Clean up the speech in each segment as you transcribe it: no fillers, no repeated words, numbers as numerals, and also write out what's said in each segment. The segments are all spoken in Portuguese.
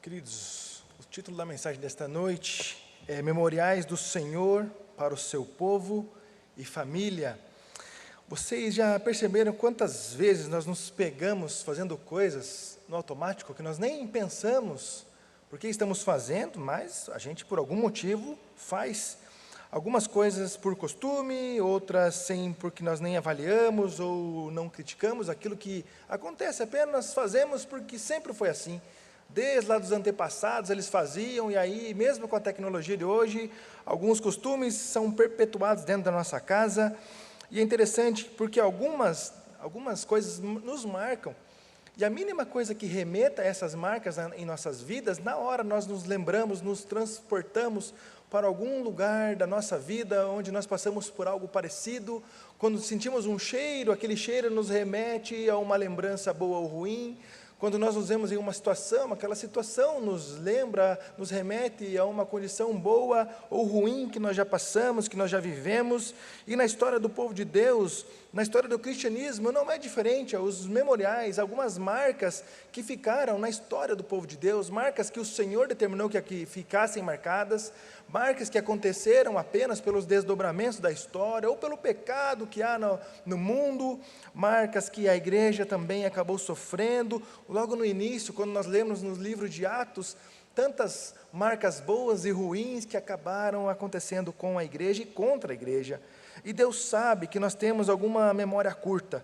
Queridos, o título da mensagem desta noite é Memoriais do Senhor para o seu povo e família. Vocês já perceberam quantas vezes nós nos pegamos fazendo coisas no automático que nós nem pensamos por que estamos fazendo, mas a gente por algum motivo faz algumas coisas por costume, outras sem porque nós nem avaliamos ou não criticamos aquilo que acontece, apenas fazemos porque sempre foi assim. Desde lá dos antepassados eles faziam, e aí, mesmo com a tecnologia de hoje, alguns costumes são perpetuados dentro da nossa casa. E é interessante porque algumas coisas nos marcam, e a mínima coisa que remeta a essas marcas em nossas vidas, na hora nós nos lembramos, nos transportamos para algum lugar da nossa vida, onde nós passamos por algo parecido. Quando sentimos um cheiro, aquele cheiro nos remete a uma lembrança boa ou ruim. Quando nós nos vemos em uma situação, aquela situação nos lembra, nos remete a uma condição boa ou ruim que nós já passamos, que nós já vivemos. E na história do povo de Deus, na história do cristianismo, não é diferente. Os memoriais, algumas marcas que ficaram na história do povo de Deus, marcas que o Senhor determinou que ficassem marcadas, marcas que aconteceram apenas pelos desdobramentos da história ou pelo pecado que há no mundo, marcas que a igreja também acabou sofrendo. Logo no início, quando nós lemos nos livros de Atos, tantas marcas boas e ruins que acabaram acontecendo com a igreja e contra a igreja. E Deus sabe que nós temos alguma memória curta.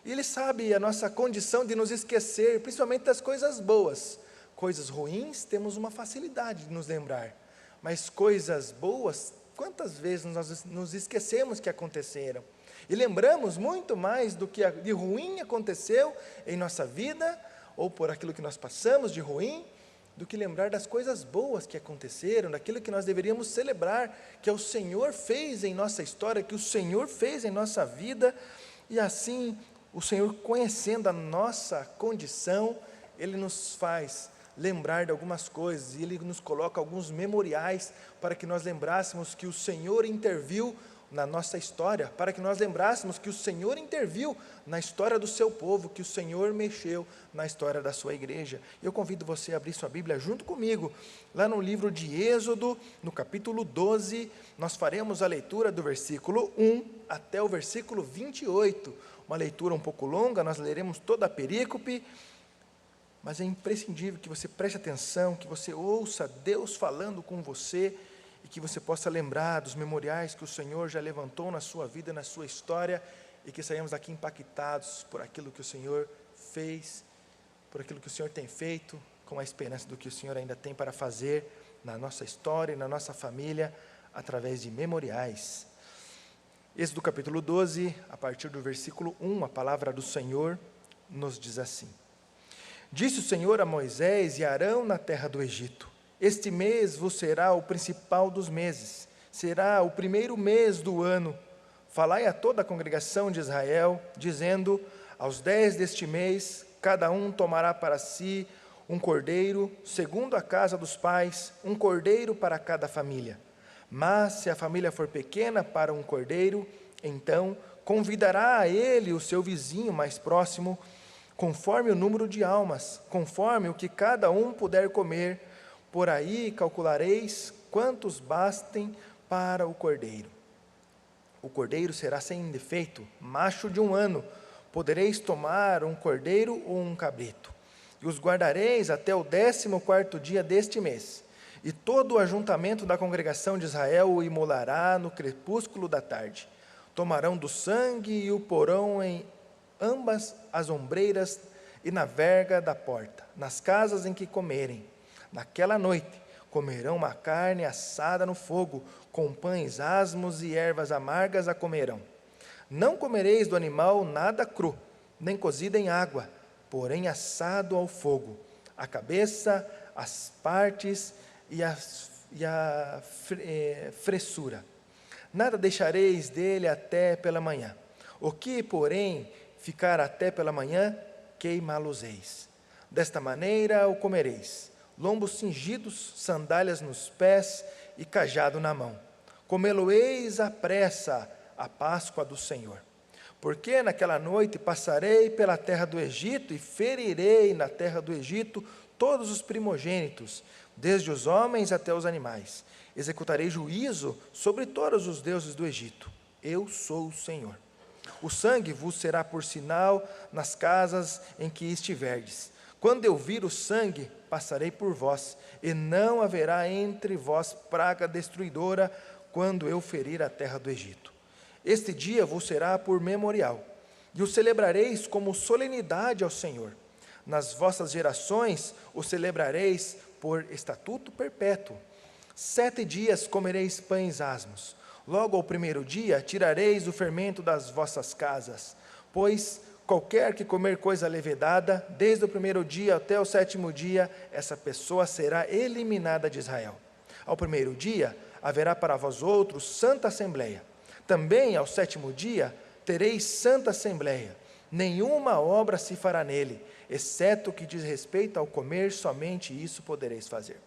E Ele sabe a nossa condição de nos esquecer, principalmente das coisas boas. Coisas ruins, temos uma facilidade de nos lembrar. Mas coisas boas, quantas vezes nós nos esquecemos que aconteceram? E lembramos muito mais do que de ruim aconteceu em nossa vida, ou por aquilo que nós passamos de ruim, do que lembrar das coisas boas que aconteceram, daquilo que nós deveríamos celebrar, que o Senhor fez em nossa história, que o Senhor fez em nossa vida. E assim, o Senhor, conhecendo a nossa condição, Ele nos faz lembrar de algumas coisas, e Ele nos coloca alguns memoriais para que nós lembrássemos que o Senhor interviu na nossa história, para que nós lembrássemos que o Senhor interviu na história do seu povo, que o Senhor mexeu na história da sua igreja. Eu convido você a abrir sua Bíblia junto comigo, lá no livro de Êxodo, no capítulo 12, nós faremos a leitura do versículo 1 até o versículo 28, uma leitura um pouco longa, nós leremos toda a perícope, mas é imprescindível que você preste atenção, que você ouça Deus falando com você, e que você possa lembrar dos memoriais que o Senhor já levantou na sua vida, na sua história, e que saímos daqui impactados por aquilo que o Senhor fez, por aquilo que o Senhor tem feito, com a esperança do que o Senhor ainda tem para fazer na nossa história e na nossa família, através de memoriais. Êxodo capítulo 12, a partir do versículo 1, a palavra do Senhor nos diz assim: Disse o Senhor a Moisés e a Arão na terra do Egito: Este mês vos será o principal dos meses, será o primeiro mês do ano. Falai a toda a congregação de Israel, dizendo: Aos 10 deste mês, cada um tomará para si um cordeiro, segundo a casa dos pais, um cordeiro para cada família. Mas se a família for pequena para um cordeiro, então convidará a ele o seu vizinho mais próximo, conforme o número de almas, conforme o que cada um puder comer. Por aí calculareis quantos bastem para o cordeiro. O cordeiro será sem defeito, macho de 1 ano. Podereis tomar um cordeiro ou um cabrito. E os guardareis até o 14º dia deste mês. E todo o ajuntamento da congregação de Israel o imolará no crepúsculo da tarde. Tomarão do sangue e o porão em ambas as ombreiras e na verga da porta, nas casas em que comerem. Naquela noite comerão uma carne assada no fogo, com pães asmos e ervas amargas a comerão. Não comereis do animal nada cru, nem cozido em água, porém assado ao fogo, a cabeça, as partes e a fressura. Nada deixareis dele até pela manhã. O que, porém, ficar até pela manhã, queimá-los-eis. Desta maneira o comereis: lombos cingidos, sandálias nos pés e cajado na mão. Comê-lo-eis à pressa, a Páscoa do Senhor. Porque naquela noite passarei pela terra do Egito e ferirei na terra do Egito todos os primogênitos, desde os homens até os animais. Executarei juízo sobre todos os deuses do Egito. Eu sou o Senhor. O sangue vos será por sinal nas casas em que estiverdes. Quando eu vir o sangue, passarei por vós, e não haverá entre vós praga destruidora quando eu ferir a terra do Egito. Este dia vos será por memorial, e o celebrareis como solenidade ao Senhor. Nas vossas gerações o celebrareis por estatuto perpétuo. 7 dias comereis pães asmos. Logo ao primeiro dia tirareis o fermento das vossas casas, pois qualquer que comer coisa levedada, desde o primeiro dia até o 7º dia, essa pessoa será eliminada de Israel. Ao primeiro dia haverá para vós outros santa assembleia. Também ao 7º dia tereis santa assembleia. Nenhuma obra se fará nele, exceto o que diz respeito ao comer, somente isso podereis fazer.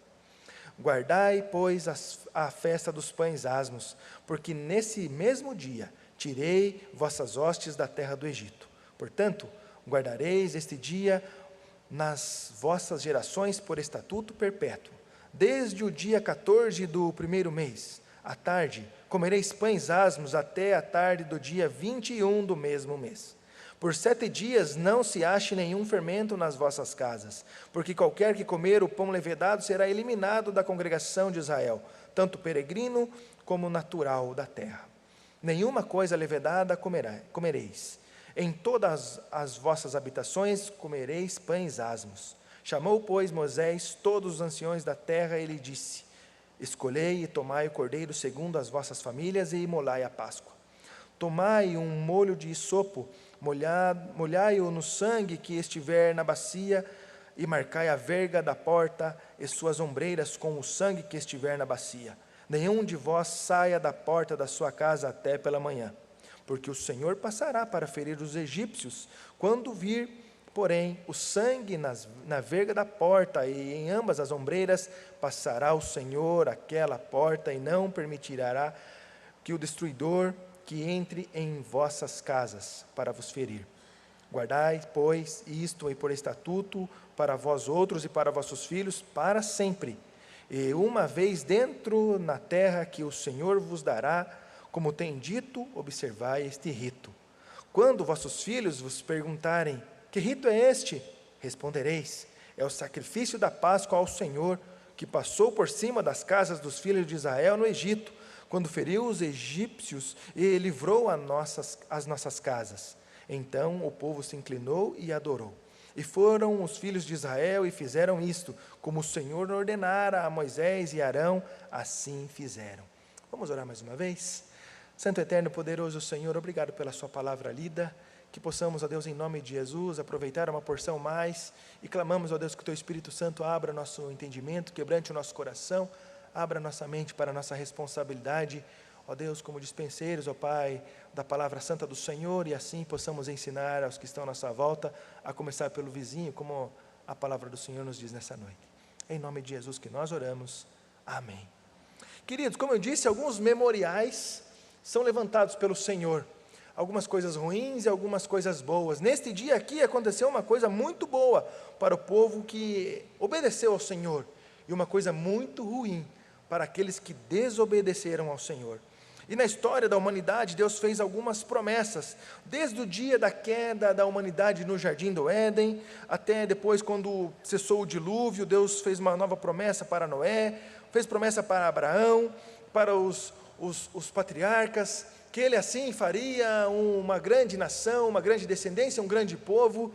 Guardai, pois, a festa dos pães asmos, porque nesse mesmo dia tirei vossas hostes da terra do Egito. Portanto, guardareis este dia nas vossas gerações por estatuto perpétuo. Desde o dia 14 do primeiro mês, à tarde, comereis pães asmos até a tarde do dia 21 do mesmo mês. Por 7 dias não se ache nenhum fermento nas vossas casas, porque qualquer que comer o pão levedado será eliminado da congregação de Israel, tanto peregrino como natural da terra. Nenhuma coisa levedada comereis. Em todas as vossas habitações comereis pães asmos. Chamou, pois, Moisés todos os anciões da terra e lhe disse: escolhei e tomai o cordeiro segundo as vossas famílias e imolai a Páscoa. Tomai um molho de isopo, molhai-o no sangue que estiver na bacia, e marcai a verga da porta e suas ombreiras com o sangue que estiver na bacia. Nenhum de vós saia da porta da sua casa até pela manhã, porque o Senhor passará para ferir os egípcios. Quando vir, porém, o sangue na verga da porta e em ambas as ombreiras, passará o Senhor aquela porta e não permitirá que o destruidor que entre em vossas casas para vos ferir. Guardai, pois, isto e por estatuto para vós outros e para vossos filhos para sempre. E uma vez dentro na terra que o Senhor vos dará, como tem dito, observai este rito. Quando vossos filhos vos perguntarem: que rito é este? Respondereis: é o sacrifício da Páscoa ao Senhor, que passou por cima das casas dos filhos de Israel no Egito, quando feriu os egípcios e livrou as nossas casas. Então o povo se inclinou e adorou. E foram os filhos de Israel e fizeram isto, como o Senhor ordenara a Moisés e Arão, assim fizeram. Vamos orar mais uma vez? Santo, eterno, poderoso Senhor, obrigado pela sua palavra lida, que possamos, ó Deus, em nome de Jesus, aproveitar uma porção mais, e clamamos, ó Deus, que o Teu Espírito Santo abra nosso entendimento, quebrante o nosso coração, abra nossa mente para a nossa responsabilidade, ó Deus, como dispenseiros, ó Pai, da palavra santa do Senhor, e assim possamos ensinar aos que estão à nossa volta, a começar pelo vizinho, como a palavra do Senhor nos diz nessa noite. Em nome de Jesus que nós oramos. Amém. Queridos, como eu disse, alguns memoriais são levantados pelo Senhor. Algumas coisas ruins e algumas coisas boas. Neste dia aqui aconteceu uma coisa muito boa para o povo que obedeceu ao Senhor, e uma coisa muito ruim para aqueles que desobedeceram ao Senhor. E na história da humanidade, Deus fez algumas promessas, desde o dia da queda da humanidade no Jardim do Éden, até depois, quando cessou o dilúvio, Deus fez uma nova promessa para Noé, fez promessa para Abraão, para os patriarcas, que ele assim faria uma grande nação, uma grande descendência, um grande povo.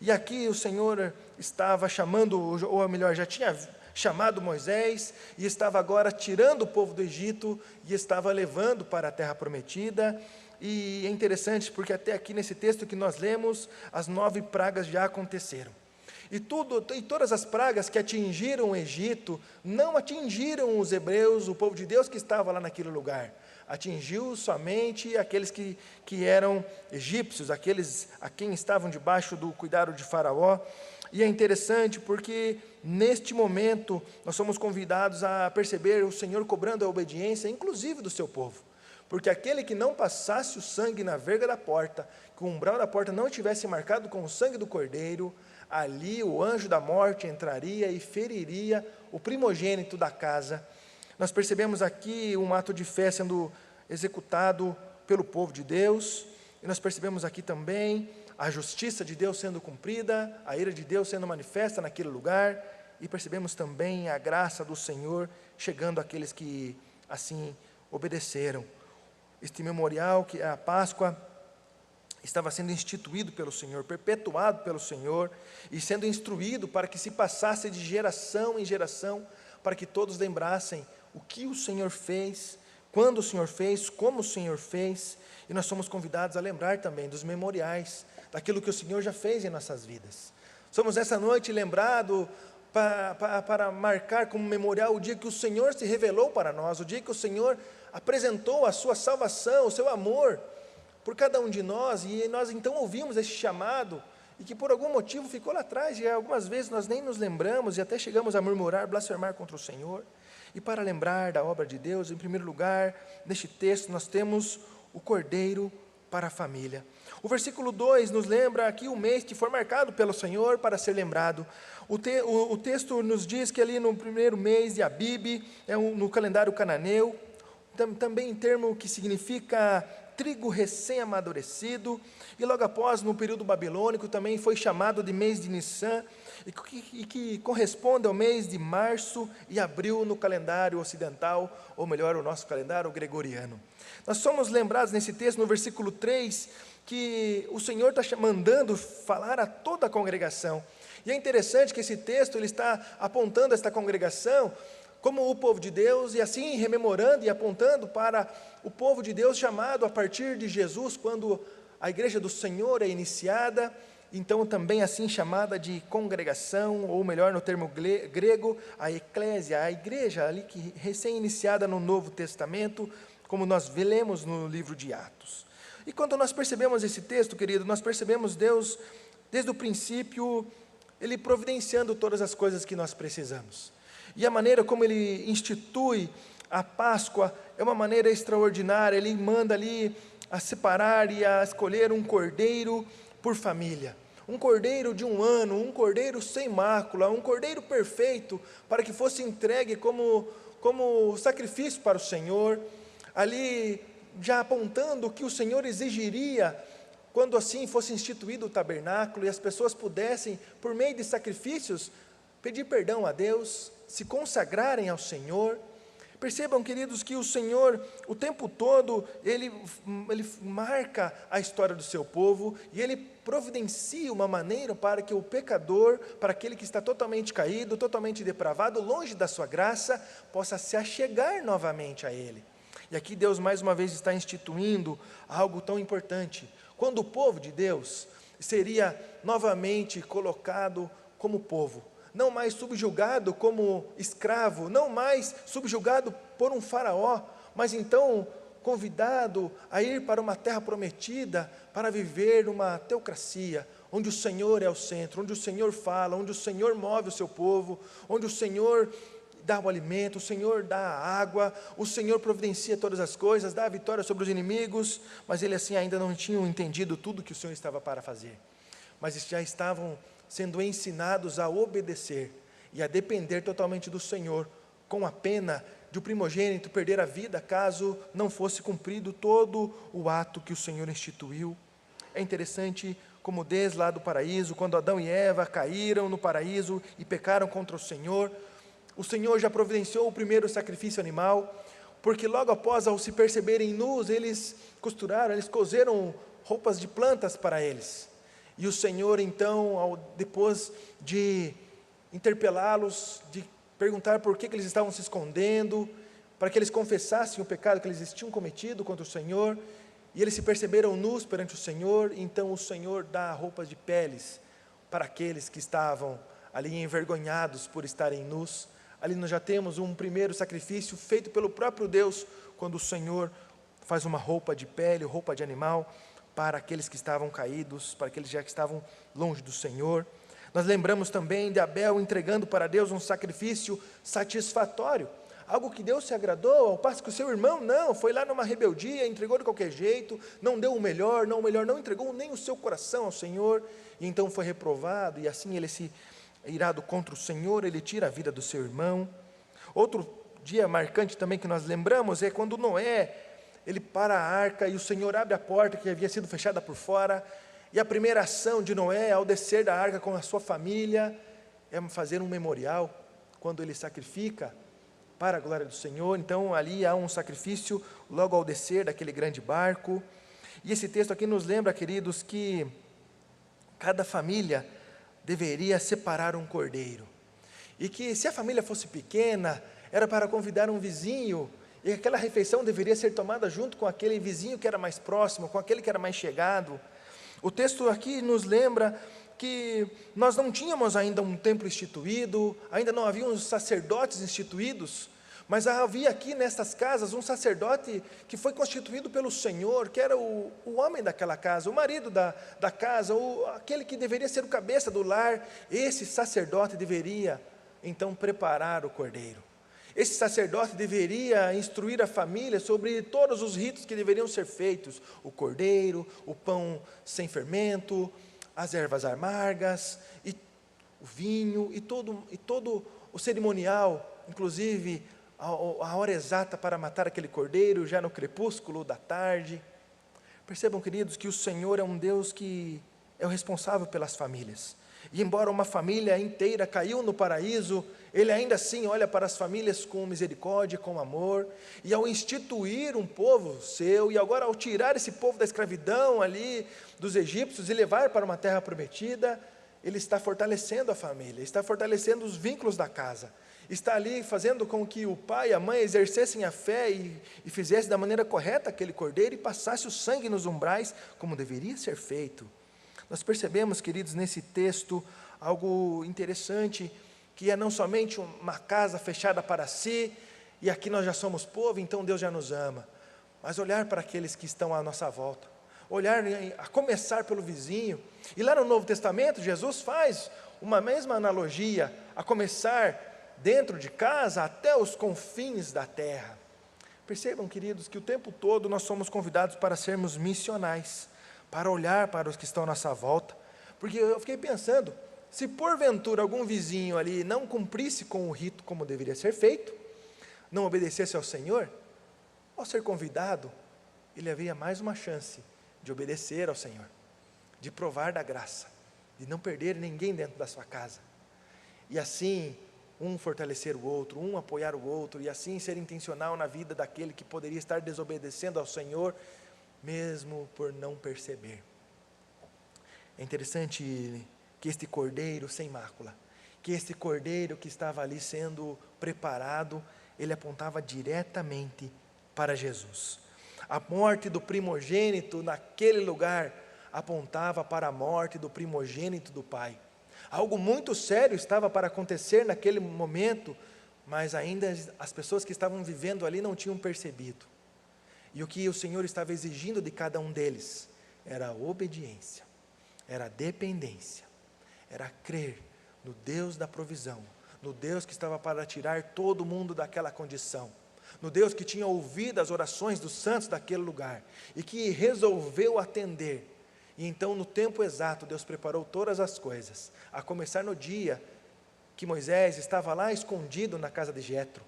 E aqui o Senhor estava chamando, ou melhor, já tinha chamado Moisés, e estava agora tirando o povo do Egito, e estava levando para a terra prometida. E é interessante porque até aqui nesse texto que nós lemos, as 9 pragas já aconteceram. E todas as pragas que atingiram o Egito, não atingiram os hebreus, o povo de Deus que estava lá naquele lugar. Atingiu somente aqueles que eram egípcios, aqueles a quem estavam debaixo do cuidado de Faraó. E é interessante porque neste momento nós somos convidados a perceber o Senhor cobrando a obediência, inclusive do seu povo. porque aquele que não passasse o sangue na verga da porta, que o umbral da porta não estivesse marcado com o sangue do cordeiro, ali o anjo da morte entraria e feriria o primogênito da casa. Nós percebemos aqui um ato de fé sendo executado pelo povo de Deus, e nós percebemos aqui também a justiça de Deus sendo cumprida, a ira de Deus sendo manifesta naquele lugar, e percebemos também a graça do Senhor chegando àqueles que assim obedeceram. Este memorial, que é a Páscoa, estava sendo instituído pelo Senhor, perpetuado pelo Senhor, e sendo instruído para que se passasse de geração em geração, para que todos lembrassem o que o Senhor fez, quando o Senhor fez, como o Senhor fez, e nós somos convidados a lembrar também dos memoriais, daquilo que o Senhor já fez em nossas vidas. Somos essa noite lembrados para marcar como memorial o dia que o Senhor se revelou para nós, o dia que o Senhor apresentou a sua salvação, o seu amor por cada um de nós, e nós então ouvimos esse chamado, e que por algum motivo ficou lá atrás, e algumas vezes nós nem nos lembramos, e até chegamos a murmurar, blasfemar contra o Senhor. E para lembrar da obra de Deus, em primeiro lugar, neste texto nós temos o cordeiro para a família. O versículo 2 nos lembra aqui o mês que foi marcado pelo Senhor para ser lembrado. O texto nos diz que ali no primeiro mês de Abibe, no calendário cananeu, também em termo que significa trigo recém-amadurecido, e logo após, no período babilônico, também foi chamado de mês de Nissan, e que corresponde ao mês de março e abril no calendário ocidental, ou melhor, o nosso calendário gregoriano. Nós somos lembrados nesse texto, no versículo 3, que o Senhor está mandando falar a toda a congregação, e é interessante que esse texto ele está apontando esta congregação como o povo de Deus, e assim rememorando e apontando para o povo de Deus chamado a partir de Jesus, quando a igreja do Senhor é iniciada, então também assim chamada de congregação, ou melhor no termo grego, a eclésia, a igreja ali que recém-iniciada no Novo Testamento, como nós lemos no livro de Atos. E quando nós percebemos esse texto, querido, nós percebemos Deus, desde o princípio, Ele providenciando todas as coisas que nós precisamos. E a maneira como Ele institui a Páscoa é uma maneira extraordinária. Ele manda ali a separar e a escolher um cordeiro por família. Um cordeiro de 1 ano, um cordeiro sem mácula, um cordeiro perfeito, para que fosse entregue como sacrifício para o Senhor, ali já apontando o que o Senhor exigiria, quando assim fosse instituído o tabernáculo, e as pessoas pudessem, por meio de sacrifícios, pedir perdão a Deus, se consagrarem ao Senhor. Percebam, queridos, que o Senhor, o tempo todo, Ele marca a história do seu povo, e Ele providencia uma maneira para que o pecador, para aquele que está totalmente caído, totalmente depravado, longe da sua graça, possa se achegar novamente a Ele. E aqui Deus mais uma vez está instituindo algo tão importante, quando o povo de Deus seria novamente colocado como povo, não mais subjugado como escravo, não mais subjugado por um faraó, mas então convidado a ir para uma terra prometida, para viver uma teocracia, onde o Senhor é o centro, onde o Senhor fala, onde o Senhor move o seu povo, onde o Senhor dá o alimento, o Senhor dá a água, o Senhor providencia todas as coisas, dá a vitória sobre os inimigos, mas eles assim ainda não tinham entendido tudo que o Senhor estava para fazer, mas já estavam sendo ensinados a obedecer e a depender totalmente do Senhor, com a pena de o primogênito perder a vida, caso não fosse cumprido todo o ato que o Senhor instituiu. É interessante como desde lá do paraíso, quando Adão e Eva caíram no paraíso e pecaram contra o Senhor já providenciou o primeiro sacrifício animal, porque logo após, ao se perceberem nus, eles cozeram roupas de plantas para eles. E o Senhor então, depois de interpelá-los, de perguntar por que eles estavam se escondendo, para que eles confessassem o pecado que eles tinham cometido contra o Senhor, e eles se perceberam nus perante o Senhor, então o Senhor dá roupas de peles para aqueles que estavam ali envergonhados por estarem nus. Ali nós já temos um primeiro sacrifício feito pelo próprio Deus, quando o Senhor faz uma roupa de pele, roupa de animal, para aqueles que estavam caídos, para aqueles já que estavam longe do Senhor. Nós lembramos também de Abel entregando para Deus um sacrifício satisfatório. algo que Deus se agradou, ao passo que o seu irmão não, foi lá numa rebeldia, entregou de qualquer jeito, não deu o melhor, não entregou nem o seu coração ao Senhor, e então foi reprovado, e assim ele se irado contra o Senhor, ele tira a vida do seu irmão. Outro dia marcante também que nós lembramos é quando Noé, ele para a arca e o Senhor abre a porta que havia sido fechada por fora, e a primeira ação de Noé ao descer da arca com a sua família é fazer um memorial, quando ele sacrifica para a glória do Senhor. Então ali há um sacrifício logo ao descer daquele grande barco. E esse texto aqui nos lembra, queridos, que cada família deveria separar um cordeiro, e que se a família fosse pequena, era para convidar um vizinho, e aquela refeição deveria ser tomada junto com aquele vizinho que era mais próximo, com aquele que era mais chegado. O texto aqui nos lembra que nós não tínhamos ainda um templo instituído, ainda não haviam os sacerdotes instituídos, mas havia aqui nestas casas um sacerdote que foi constituído pelo Senhor, que era o homem daquela casa, o marido da casa, aquele que deveria ser o cabeça do lar. Esse sacerdote deveria então preparar o cordeiro. Esse sacerdote deveria instruir a família sobre todos os ritos que deveriam ser feitos: o cordeiro, o pão sem fermento, as ervas amargas, e o vinho, e todo o cerimonial, inclusive a hora exata para matar aquele cordeiro, já no crepúsculo da tarde. Percebam, queridos, que o Senhor é um Deus que é o responsável pelas famílias. E embora uma família inteira caiu no paraíso, Ele ainda assim olha para as famílias com misericórdia, com amor. E ao instituir um povo seu, e agora ao tirar esse povo da escravidão ali dos egípcios e levar para uma terra prometida, Ele está fortalecendo a família, está fortalecendo os vínculos da casa, está ali fazendo com que o pai e a mãe exercessem a fé e fizessem da maneira correta aquele cordeiro e passasse o sangue nos umbrais, como deveria ser feito. Nós percebemos, queridos, nesse texto, algo interessante, que é não somente uma casa fechada para si, e aqui nós já somos povo, então Deus já nos ama, mas olhar para aqueles que estão à nossa volta, olhar a começar pelo vizinho. E lá no Novo Testamento, Jesus faz uma mesma analogia, a começar dentro de casa até os confins da terra. Percebam, queridos, que o tempo todo nós somos convidados para sermos missionais, para olhar para os que estão à nossa volta, porque eu fiquei pensando, se porventura algum vizinho ali não cumprisse com o rito como deveria ser feito, não obedecesse ao Senhor, ao ser convidado, ele havia mais uma chance de obedecer ao Senhor, de provar da graça, de não perder ninguém dentro da sua casa, e assim um fortalecer o outro, um apoiar o outro, e assim ser intencional na vida daquele que poderia estar desobedecendo ao Senhor, mesmo por não perceber. É interessante que este cordeiro sem mácula, que este cordeiro que estava ali sendo preparado, ele apontava diretamente para Jesus. A morte do primogênito naquele lugar apontava para a morte do primogênito do Pai. Algo muito sério estava para acontecer naquele momento, mas ainda as pessoas que estavam vivendo ali não tinham percebido. E o que o Senhor estava exigindo de cada um deles era a obediência, era a dependência, era crer no Deus da provisão, no Deus que estava para tirar todo mundo daquela condição, no Deus que tinha ouvido as orações dos santos daquele lugar e que resolveu atender. E então, no tempo exato, Deus preparou todas as coisas, a começar no dia que Moisés estava lá escondido na casa de Jetro,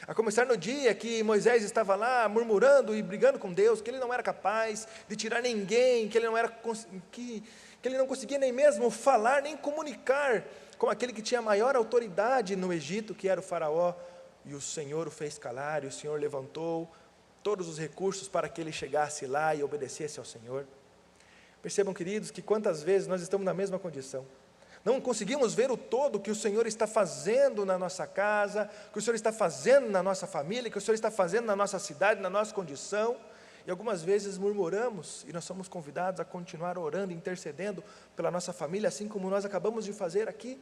a começar no dia que Moisés estava lá murmurando e brigando com Deus, que ele não era capaz de tirar ninguém, que ele não conseguia nem mesmo falar, nem comunicar com aquele que tinha maior autoridade no Egito, que era o faraó, e o Senhor o fez calar, e o Senhor levantou todos os recursos para que ele chegasse lá e obedecesse ao Senhor. Percebam, queridos, que quantas vezes nós estamos na mesma condição, não conseguimos ver o todo que o Senhor está fazendo na nossa casa, que o Senhor está fazendo na nossa família, que o Senhor está fazendo na nossa cidade, na nossa condição, e algumas vezes murmuramos, e nós somos convidados a continuar orando, intercedendo pela nossa família, assim como nós acabamos de fazer aqui.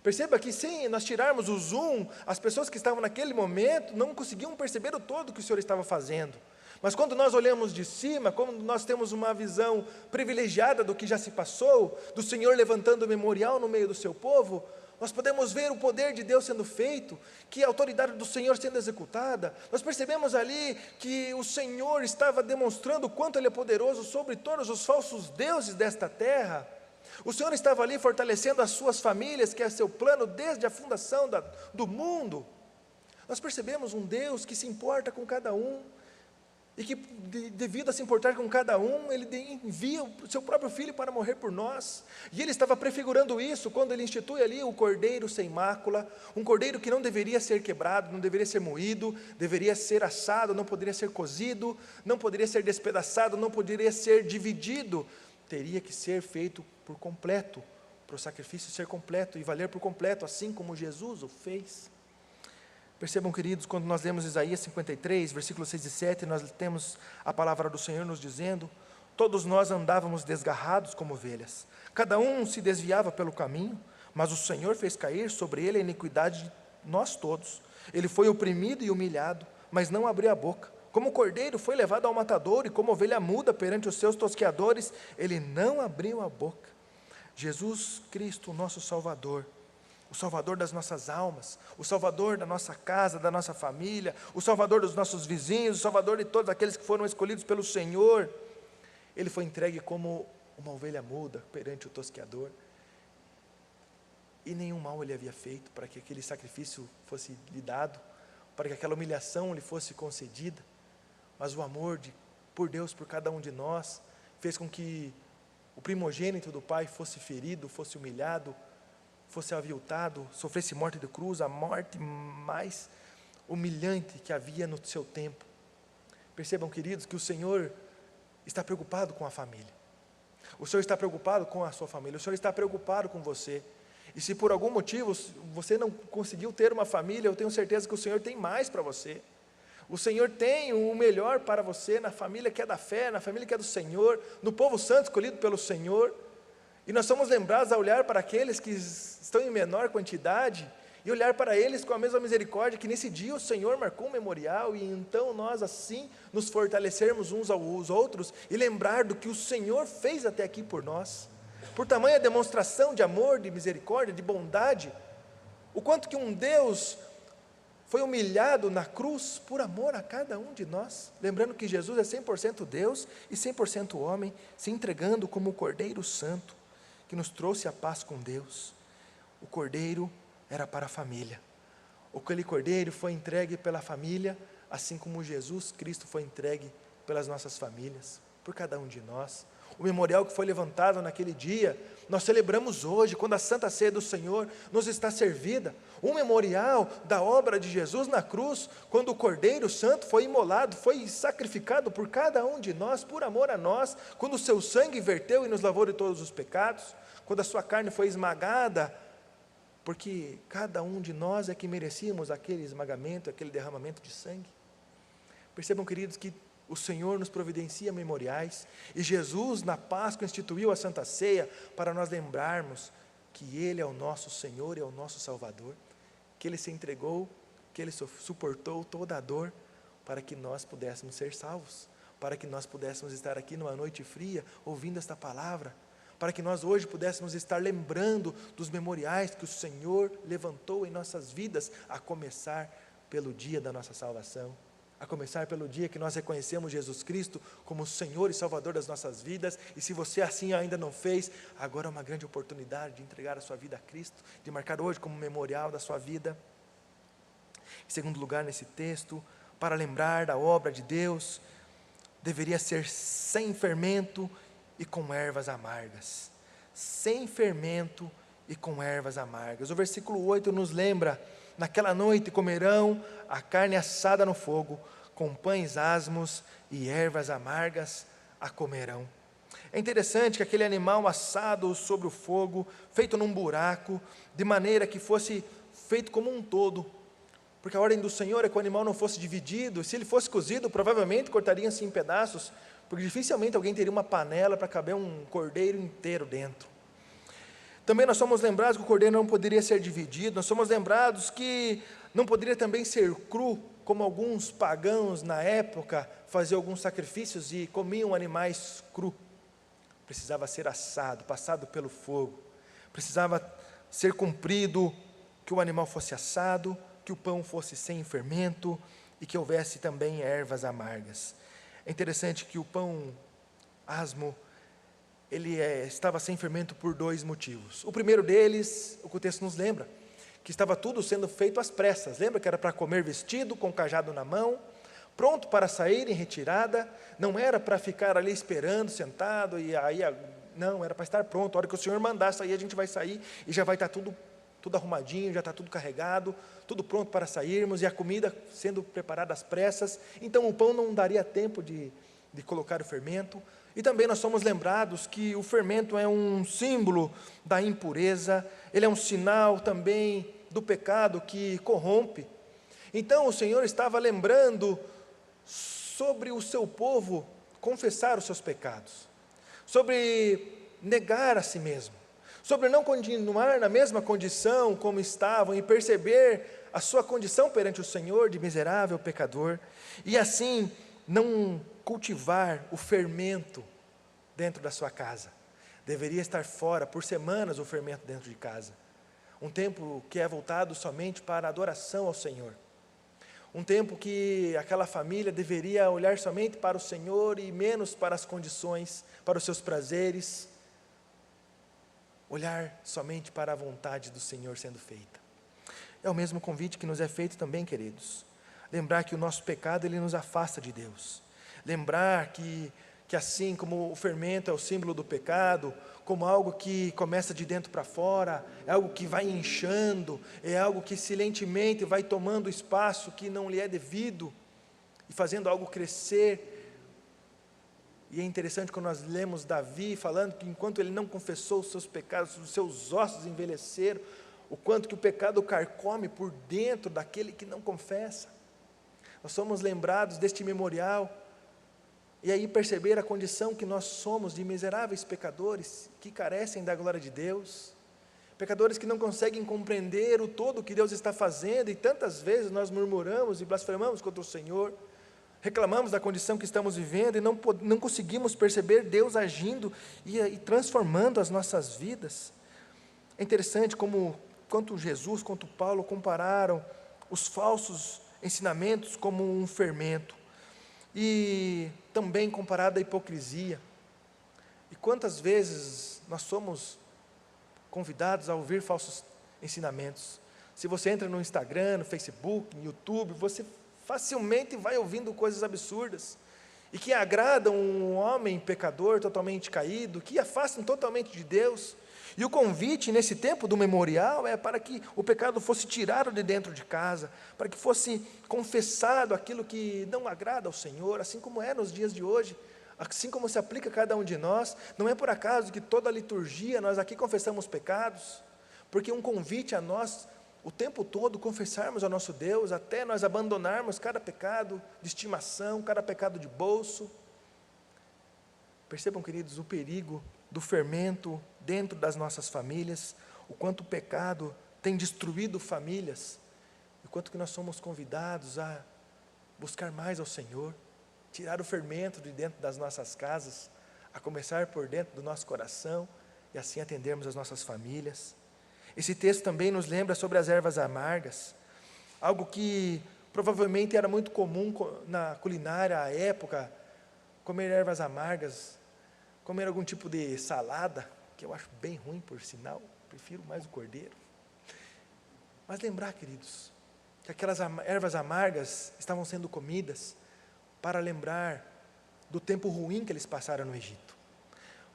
Perceba que sem nós tirarmos o zoom, as pessoas que estavam naquele momento não conseguiam perceber o todo que o Senhor estava fazendo. Mas quando nós olhamos de cima, quando nós temos uma visão privilegiada do que já se passou, do Senhor levantando o memorial no meio do seu povo, nós podemos ver o poder de Deus sendo feito, que a autoridade do Senhor sendo executada. Nós percebemos ali que o Senhor estava demonstrando o quanto Ele é poderoso sobre todos os falsos deuses desta terra. O Senhor estava ali fortalecendo as suas famílias, que é seu plano desde a fundação do mundo. Nós percebemos um Deus que se importa com cada um, e que devido a se importar com cada um, Ele envia o seu próprio Filho para morrer por nós. E Ele estava prefigurando isso quando Ele institui ali o cordeiro sem mácula, um cordeiro que não deveria ser quebrado, não deveria ser moído, deveria ser assado, não poderia ser cozido, não poderia ser despedaçado, não poderia ser dividido, teria que ser feito por completo, para o sacrifício ser completo e valer por completo, assim como Jesus o fez. Percebam, queridos, quando nós lemos Isaías 53, versículos 6 e 7, nós temos a palavra do Senhor nos dizendo: todos nós andávamos desgarrados como ovelhas, cada um se desviava pelo caminho, mas o Senhor fez cair sobre ele a iniquidade de nós todos. Ele foi oprimido e humilhado, mas não abriu a boca. Como cordeiro foi levado ao matador, e como ovelha muda perante os seus tosqueadores, ele não abriu a boca. Jesus Cristo, nosso Salvador, o Salvador das nossas almas, o Salvador da nossa casa, da nossa família, o Salvador dos nossos vizinhos, o Salvador de todos aqueles que foram escolhidos pelo Senhor, Ele foi entregue como uma ovelha muda perante o tosqueador, e nenhum mal Ele havia feito para que aquele sacrifício fosse lhe dado, para que aquela humilhação lhe fosse concedida, mas o amor por Deus, por cada um de nós, fez com que o primogênito do Pai fosse ferido, fosse humilhado, fosse aviltado, sofresse morte de cruz, a morte mais humilhante que havia no seu tempo. Percebam, queridos, que o Senhor está preocupado com a família. O Senhor está preocupado com a sua família, o Senhor está preocupado com você. E se por algum motivo você não conseguiu ter uma família, eu tenho certeza que o Senhor tem mais para você. O Senhor tem o melhor para você, na família que é da fé, na família que é do Senhor, no povo santo escolhido pelo Senhor. E nós somos lembrados a olhar para aqueles que estão em menor quantidade, e olhar para eles com a mesma misericórdia, que nesse dia o Senhor marcou um memorial, e então nós assim nos fortalecermos uns aos outros, e lembrar do que o Senhor fez até aqui por nós, por tamanha demonstração de amor, de misericórdia, de bondade, o quanto que um Deus foi humilhado na cruz por amor a cada um de nós, lembrando que Jesus é 100% Deus e 100% homem, se entregando como o Cordeiro Santo, que nos trouxe a paz com Deus. O cordeiro era para a família. Aquele cordeiro foi entregue pela família, assim como Jesus Cristo foi entregue pelas nossas famílias, por cada um de nós. O memorial que foi levantado naquele dia, nós celebramos hoje, quando a Santa Ceia do Senhor nos está servida, um memorial da obra de Jesus na cruz, quando o Cordeiro Santo foi imolado, foi sacrificado por cada um de nós, por amor a nós, quando o seu sangue verteu e nos lavou de todos os pecados, quando a sua carne foi esmagada, porque cada um de nós é que merecíamos aquele esmagamento, aquele derramamento de sangue. Percebam, queridos, que o Senhor nos providencia memoriais, e Jesus na Páscoa instituiu a Santa Ceia, para nós lembrarmos que Ele é o nosso Senhor e é o nosso Salvador, que Ele se entregou, que Ele suportou toda a dor, para que nós pudéssemos ser salvos, para que nós pudéssemos estar aqui numa noite fria, ouvindo esta palavra, para que nós hoje pudéssemos estar lembrando dos memoriais que o Senhor levantou em nossas vidas, a começar pelo dia da nossa salvação, a começar pelo dia que nós reconhecemos Jesus Cristo como Senhor e Salvador das nossas vidas. E se você assim ainda não fez, agora é uma grande oportunidade de entregar a sua vida a Cristo, de marcar hoje como memorial da sua vida. Em segundo lugar, nesse texto, para lembrar da obra de Deus, deveria ser sem fermento e com ervas amargas. Sem fermento e com ervas amargas. O versículo 8 nos lembra: naquela noite comerão a carne assada no fogo, com pães asmos e ervas amargas a comerão. É interessante que aquele animal assado sobre o fogo, feito num buraco, de maneira que fosse feito como um todo, porque a ordem do Senhor é que o animal não fosse dividido. Se ele fosse cozido, provavelmente cortaria-se em pedaços, porque dificilmente alguém teria uma panela para caber um cordeiro inteiro dentro. Também nós somos lembrados que o cordeiro não poderia ser dividido, nós somos lembrados que não poderia também ser cru, como alguns pagãos na época faziam alguns sacrifícios e comiam animais cru. Precisava ser assado, passado pelo fogo, precisava ser cumprido, que o animal fosse assado, que o pão fosse sem fermento e que houvesse também ervas amargas. É interessante que o pão asmo, ele estava sem fermento por 2 motivos. O primeiro deles, o que o texto nos lembra, que estava tudo sendo feito às pressas. Lembra que era para comer vestido, com o cajado na mão, pronto para sair em retirada, não era para ficar ali esperando, sentado, e aí, não, era para estar pronto. A hora que o Senhor mandar sair, a gente vai sair e já vai estar tudo arrumadinho, já está tudo carregado, tudo pronto para sairmos, e a comida sendo preparada às pressas. Então o pão não daria tempo de colocar o fermento. E também nós somos lembrados que o fermento é um símbolo da impureza, ele é um sinal também do pecado que corrompe. Então o Senhor estava lembrando sobre o seu povo confessar os seus pecados, sobre negar a si mesmo, sobre não continuar na mesma condição como estavam e perceber a sua condição perante o Senhor de miserável pecador, e assim não cultivar o fermento dentro da sua casa. Deveria estar fora por semanas o fermento dentro de casa. Um tempo que é voltado somente para a adoração ao Senhor. Um tempo que aquela família deveria olhar somente para o Senhor e menos para as condições, para os seus prazeres. Olhar somente para a vontade do Senhor sendo feita. É o mesmo convite que nos é feito também, queridos. Lembrar que o nosso pecado, ele nos afasta de Deus. Lembrar que assim como o fermento é o símbolo do pecado, como algo que começa de dentro para fora, é algo que vai inchando, é algo que silentemente vai tomando espaço que não lhe é devido, e fazendo algo crescer. E é interessante quando nós lemos Davi falando que enquanto ele não confessou os seus pecados, os seus ossos envelheceram, o quanto que o pecado carcome por dentro daquele que não confessa. Nós somos lembrados deste memorial, e aí perceber a condição que nós somos de miseráveis pecadores, que carecem da glória de Deus, pecadores que não conseguem compreender o todo que Deus está fazendo, e tantas vezes nós murmuramos e blasfemamos contra o Senhor, reclamamos da condição que estamos vivendo, e não conseguimos perceber Deus agindo e transformando as nossas vidas. É interessante como, tanto Jesus quanto Paulo compararam os falsos ensinamentos como um fermento, e também comparado à hipocrisia. E quantas vezes nós somos convidados a ouvir falsos ensinamentos? Se você entra no Instagram, no Facebook, no YouTube, você facilmente vai ouvindo coisas absurdas, e que agradam um homem pecador totalmente caído, que afastam totalmente de Deus. E o convite nesse tempo do memorial é para que o pecado fosse tirado de dentro de casa, para que fosse confessado aquilo que não agrada ao Senhor, assim como é nos dias de hoje, assim como se aplica a cada um de nós. Não é por acaso que toda a liturgia nós aqui confessamos pecados, porque um convite a nós o tempo todo confessarmos ao nosso Deus, até nós abandonarmos cada pecado de estimação, cada pecado de bolso. Percebam, queridos, o perigo do fermento dentro das nossas famílias, o quanto o pecado tem destruído famílias, e o quanto que nós somos convidados a buscar mais ao Senhor, tirar o fermento de dentro das nossas casas, a começar por dentro do nosso coração, e assim atendermos as nossas famílias. Esse texto também nos lembra sobre as ervas amargas, algo que provavelmente era muito comum na culinária à época, comer ervas amargas, comer algum tipo de salada, que eu acho bem ruim por sinal, prefiro mais o cordeiro. Mas lembrar, queridos, que aquelas ervas amargas estavam sendo comidas para lembrar do tempo ruim que eles passaram no Egito,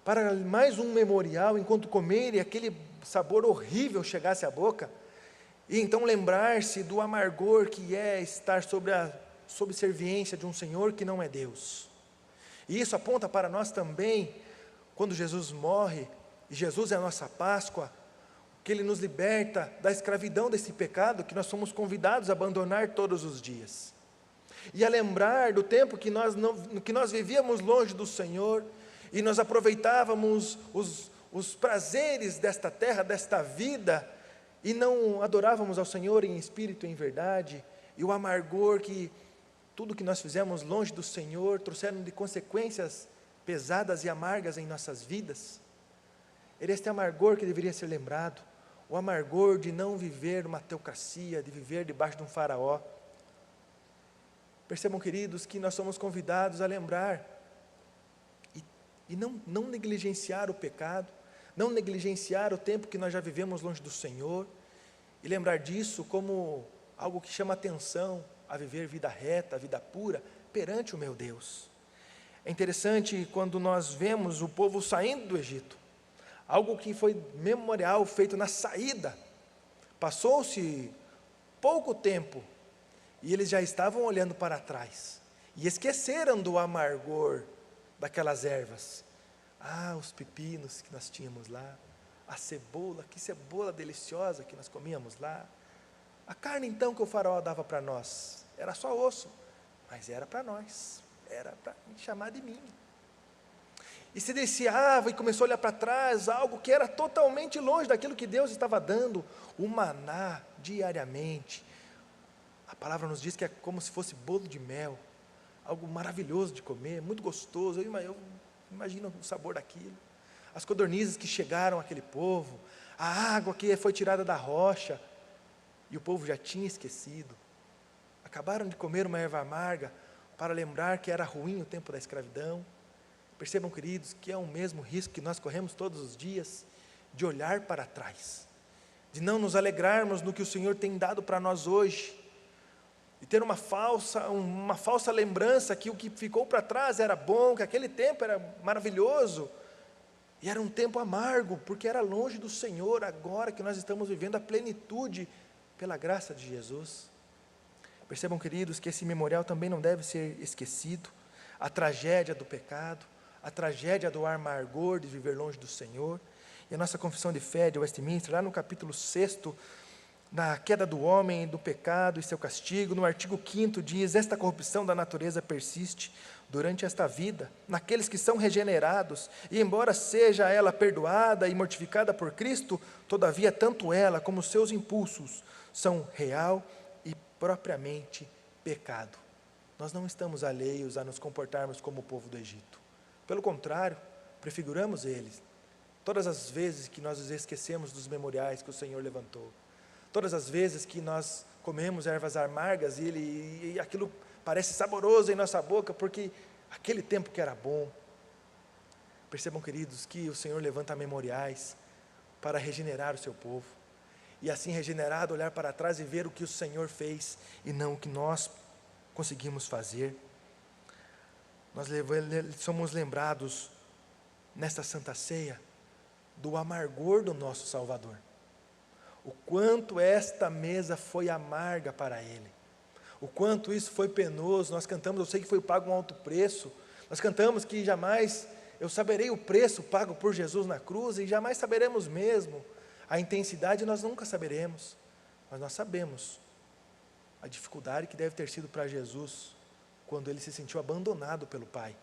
para mais um memorial, enquanto comerem, aquele sabor horrível chegasse à boca, e então lembrar-se do amargor que é estar sob serviência de um Senhor que não é Deus. E isso aponta para nós também, quando Jesus morre, e Jesus é a nossa Páscoa, que Ele nos liberta da escravidão desse pecado que nós somos convidados a abandonar todos os dias. E a lembrar do tempo que nós vivíamos longe do Senhor, e nós aproveitávamos os prazeres desta terra, desta vida, e não adorávamos ao Senhor em espírito e em verdade, e o amargor que tudo que nós fizemos longe do Senhor trouxeram de consequências pesadas e amargas em nossas vidas. Era este amargor que deveria ser lembrado, o amargor de não viver uma teocracia, de viver debaixo de um faraó. Percebam, queridos, que nós somos convidados a lembrar e não negligenciar o pecado, não negligenciar o tempo que nós já vivemos longe do Senhor, e lembrar disso como algo que chama atenção a viver vida reta, vida pura, perante o meu Deus. É interessante quando nós vemos o povo saindo do Egito, algo que foi memorial, feito na saída. Passou-se pouco tempo, e eles já estavam olhando para trás, e esqueceram do amargor daquelas ervas. Os pepinos que nós tínhamos lá, a cebola, que cebola deliciosa que nós comíamos lá. A carne então que o faraó dava para nós, era só osso, mas era para nós, era para me chamar de mim. E se deliciava e começou a olhar para trás, algo que era totalmente longe daquilo que Deus estava dando, o maná diariamente. A palavra nos diz que é como se fosse bolo de mel, algo maravilhoso de comer, muito gostoso. Eu imagino o sabor daquilo. As codornizes que chegaram àquele povo, a água que foi tirada da rocha, e o povo já tinha esquecido. Acabaram de comer uma erva amarga, para lembrar que era ruim o tempo da escravidão. Percebam, queridos, que é o mesmo risco que nós corremos todos os dias, de olhar para trás, de não nos alegrarmos no que o Senhor tem dado para nós hoje, e ter uma falsa lembrança que o que ficou para trás era bom, que aquele tempo era maravilhoso, e era um tempo amargo, porque era longe do Senhor, agora que nós estamos vivendo a plenitude, pela graça de Jesus. Percebam, queridos, que esse memorial também não deve ser esquecido, a tragédia do pecado, a tragédia do amargor de viver longe do Senhor. E a nossa confissão de fé de Westminster, lá no capítulo 6, na queda do homem, do pecado e seu castigo, no artigo 5º diz: esta corrupção da natureza persiste durante esta vida, naqueles que são regenerados, e embora seja ela perdoada e mortificada por Cristo, todavia tanto ela como seus impulsos são real e propriamente pecado. Nós não estamos alheios a nos comportarmos como o povo do Egito. Pelo contrário, prefiguramos eles. Todas as vezes que nós nos esquecemos dos memoriais que o Senhor levantou, todas as vezes que nós comemos ervas amargas e aquilo parece saboroso em nossa boca, porque aquele tempo que era bom. Percebam, queridos, que o Senhor levanta memoriais para regenerar o seu povo, e assim regenerado, olhar para trás e ver o que o Senhor fez, e não o que nós conseguimos fazer. Nós somos lembrados, nesta Santa Ceia, do amargor do nosso Salvador, o quanto esta mesa foi amarga para Ele, o quanto isso foi penoso. Nós cantamos, eu sei que foi pago um alto preço, nós cantamos que jamais eu saberei o preço pago por Jesus na cruz, e jamais saberemos mesmo, a intensidade nós nunca saberemos, mas nós sabemos a dificuldade que deve ter sido para Jesus, quando Ele se sentiu abandonado pelo Pai,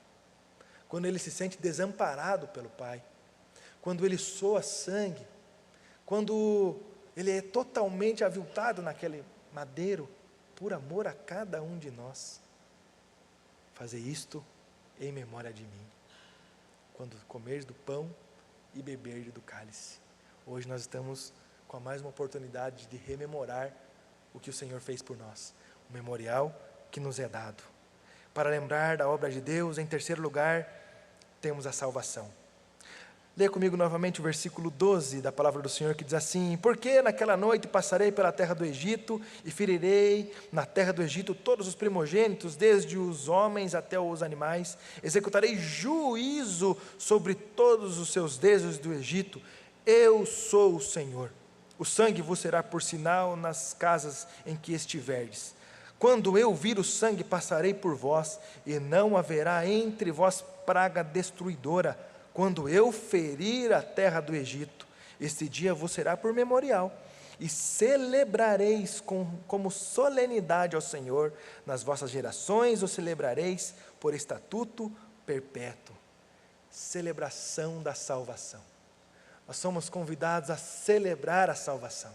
quando Ele se sente desamparado pelo Pai, quando Ele soa sangue, quando Ele é totalmente aviltado naquele madeiro, por amor a cada um de nós. Fazer isto em memória de mim, quando comeres do pão e beber do cálice. Hoje nós estamos com mais uma oportunidade de rememorar o que o Senhor fez por nós, o memorial que nos é dado. Para lembrar da obra de Deus, em terceiro lugar, temos a salvação. Leia comigo novamente o versículo 12 da palavra do Senhor, que diz assim: porque naquela noite passarei pela terra do Egito, e ferirei na terra do Egito todos os primogênitos, desde os homens até os animais, executarei juízo sobre todos os seus deuses do Egito, eu sou o Senhor. O sangue vos será por sinal nas casas em que estiverdes. Quando eu vir o sangue, passarei por vós, e não haverá entre vós praga destruidora. Quando eu ferir a terra do Egito, este dia vos será por memorial, e celebrareis como solenidade ao Senhor. Nas vossas gerações o celebrareis por estatuto perpétuo. Celebração da salvação. Nós somos convidados a celebrar a salvação.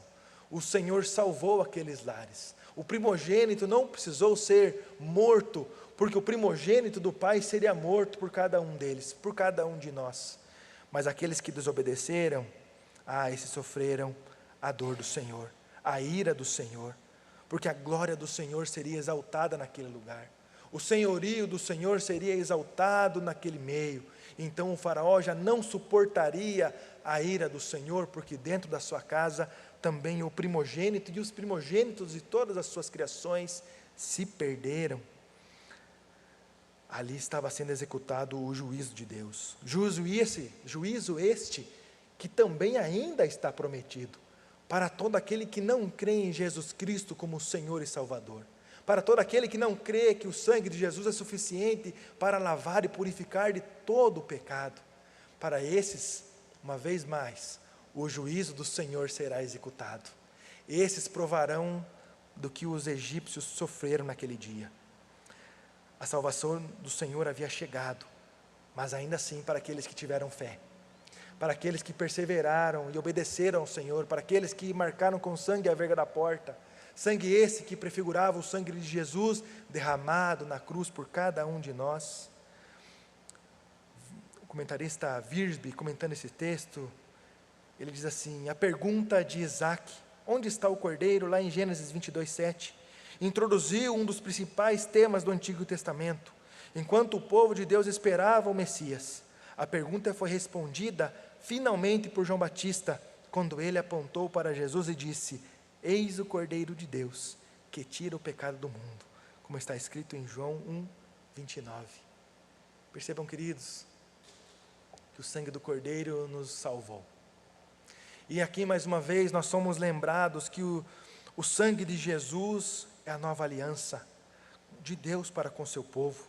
O Senhor salvou aqueles lares. O primogênito não precisou ser morto, porque o primogênito do Pai seria morto por cada um deles, por cada um de nós. Mas aqueles que desobedeceram, esses sofreram a dor do Senhor, a ira do Senhor, porque a glória do Senhor seria exaltada naquele lugar. O senhorio do Senhor seria exaltado naquele meio. Então o faraó já não suportaria a ira do Senhor, porque dentro da sua casa também o primogênito e os primogênitos de todas as suas criações se perderam. Ali estava sendo executado o juízo de Deus. Juízo este que também ainda está prometido para todo aquele que não crê em Jesus Cristo como Senhor e Salvador. Para todo aquele que não crê que o sangue de Jesus é suficiente para lavar e purificar de todo o pecado. Para esses, uma vez mais, o juízo do Senhor será executado. Esses provarão do que os egípcios sofreram naquele dia. A salvação do Senhor havia chegado, mas ainda assim para aqueles que tiveram fé, para aqueles que perseveraram e obedeceram ao Senhor, para aqueles que marcaram com sangue a verga da porta, sangue esse que prefigurava o sangue de Jesus derramado na cruz por cada um de nós. O comentarista Wiersbe, comentando esse texto, ele diz assim: a pergunta de Isaac, onde está o cordeiro, lá em Gênesis 22:7, introduziu um dos principais temas do Antigo Testamento. Enquanto o povo de Deus esperava o Messias, a pergunta foi respondida finalmente por João Batista, quando ele apontou para Jesus e disse: eis o Cordeiro de Deus, que tira o pecado do mundo, como está escrito em João 1:29. Percebam, queridos, que o sangue do Cordeiro nos salvou. E aqui mais uma vez nós somos lembrados que o sangue de Jesus é a nova aliança de Deus para com o seu povo.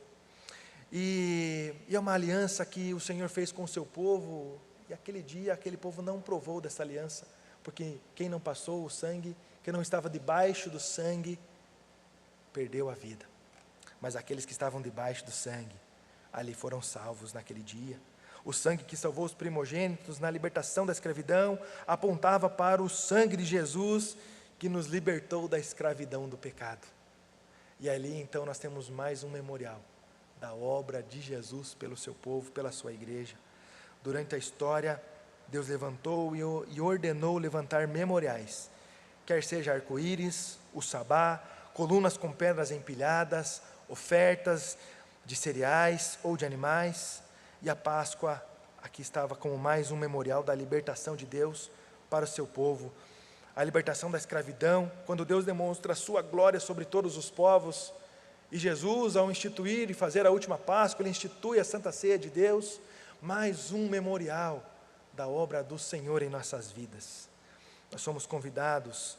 E é uma aliança que o Senhor fez com o seu povo, e aquele dia aquele povo não provou dessa aliança, porque quem não passou o sangue, quem não estava debaixo do sangue, perdeu a vida. Mas aqueles que estavam debaixo do sangue, ali foram salvos naquele dia. O sangue que salvou os primogênitos na libertação da escravidão, apontava para o sangue de Jesus, que nos libertou da escravidão do pecado. E ali então nós temos mais um memorial da obra de Jesus pelo seu povo, pela sua igreja. Durante a história, Deus levantou e ordenou levantar memoriais, quer seja arco-íris, o sabá, colunas com pedras empilhadas, ofertas de cereais ou de animais, e a Páscoa aqui estava como mais um memorial da libertação de Deus para o seu povo, a libertação da escravidão, quando Deus demonstra a sua glória sobre todos os povos, e Jesus, ao instituir e fazer a última Páscoa, ele institui a Santa Ceia de Deus, mais um memorial da obra do Senhor em nossas vidas. Nós somos convidados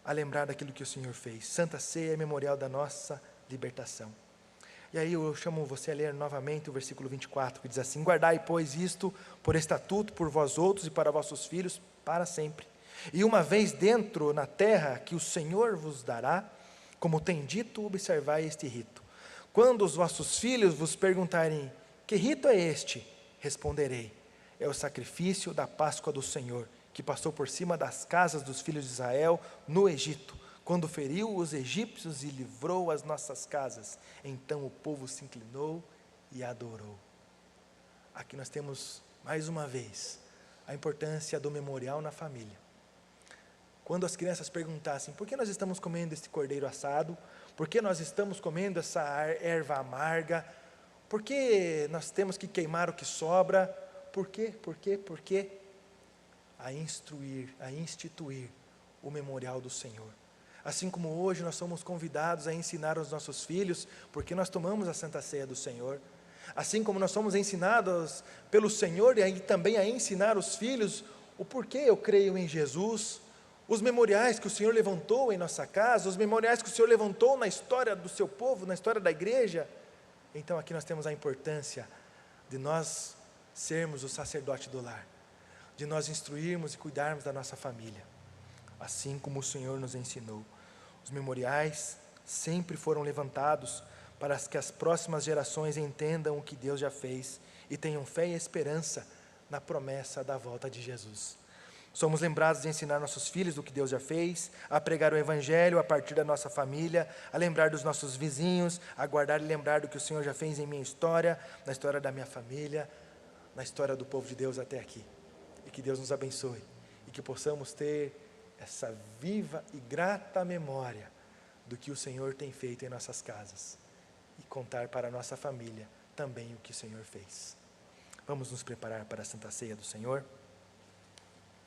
a lembrar daquilo que o Senhor fez. Santa Ceia é memorial da nossa libertação. E aí eu chamo você a ler novamente o versículo 24, que diz assim: guardai, pois, isto por estatuto por vós outros e para vossos filhos para sempre. E uma vez dentro na terra que o Senhor vos dará, como tem dito, observai este rito. Quando os vossos filhos vos perguntarem: que rito é este? Responderei: é o sacrifício da Páscoa do Senhor, que passou por cima das casas dos filhos de Israel no Egito, quando feriu os egípcios e livrou as nossas casas. Então o povo se inclinou e adorou. Aqui nós temos, mais uma vez, a importância do memorial na família. Quando as crianças perguntassem: por que nós estamos comendo este cordeiro assado? Por que nós estamos comendo essa erva amarga? Por que nós temos que queimar o que sobra? Por quê? Por quê? Por quê? A instituir o memorial do Senhor. Assim como hoje nós somos convidados a ensinar aos nossos filhos, porque nós tomamos a Santa Ceia do Senhor. Assim como nós somos ensinados pelo Senhor e aí também a ensinar os filhos o porquê eu creio em Jesus, os memoriais que o Senhor levantou em nossa casa, os memoriais que o Senhor levantou na história do seu povo, na história da igreja. Então aqui nós temos a importância de nós sermos o sacerdote do lar, de nós instruirmos e cuidarmos da nossa família, assim como o Senhor nos ensinou. Os memoriais sempre foram levantados para que as próximas gerações entendam o que Deus já fez e tenham fé e esperança na promessa da volta de Jesus. Somos lembrados de ensinar nossos filhos do que Deus já fez, a pregar o Evangelho a partir da nossa família, a lembrar dos nossos vizinhos, a guardar e lembrar do que o Senhor já fez em minha história, na história da minha família, na história do povo de Deus até aqui. E que Deus nos abençoe, e que possamos ter essa viva e grata memória do que o Senhor tem feito em nossas casas e contar para a nossa família também o que o Senhor fez. Vamos nos preparar para a Santa Ceia do Senhor?